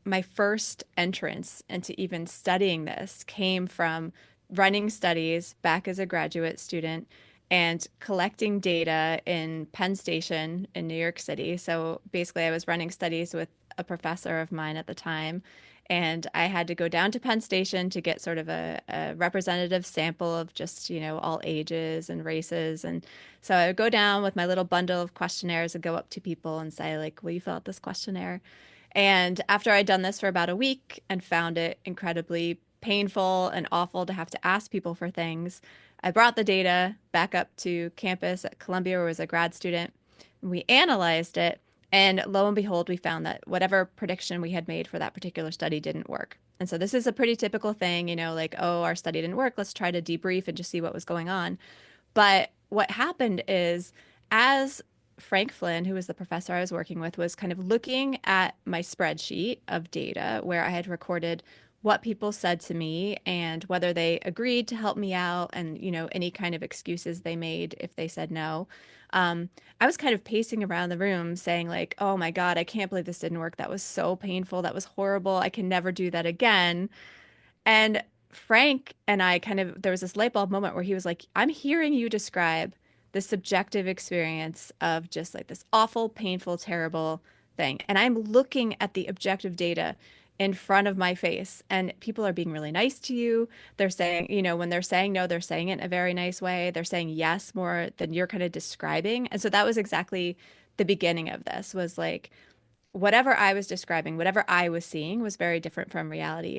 my first entrance into even studying this came from running studies back as a graduate student and collecting data in Penn Station in New York City. So basically, I was running studies with a professor of mine at the time. And I had to go down to Penn Station to get sort of a representative sample of just, all ages and races. And so I would go down with my little bundle of questionnaires and go up to people and say, like, will you fill out this questionnaire? And after I'd done this for about a week and found it incredibly painful and awful to have to ask people for things, I brought the data back up to campus at Columbia, where I was a grad student. We analyzed it, and lo and behold, we found that whatever prediction we had made for that particular study didn't work. And so this is a pretty typical thing, like, oh, our study didn't work. Let's try to debrief and just see what was going on. But what happened is, as Frank Flynn, who was the professor I was working with, was kind of looking at my spreadsheet of data where I had recorded what people said to me and whether they agreed to help me out and, any kind of excuses they made if they said no. I was kind of pacing around the room saying, like, oh my God, I can't believe this didn't work. That was so painful. That was horrible. I can never do that again. And Frank and I kind of, there was this light bulb moment where he was like, I'm hearing you describe the subjective experience of just like this awful, painful, terrible thing. And I'm looking at the objective data in front of my face, and people are being really nice to you. They're saying, when they're saying no, they're saying it in a very nice way. They're saying yes more than you're kind of describing. And so that was exactly the beginning of this was like, whatever I was describing, whatever I was seeing was very different from reality.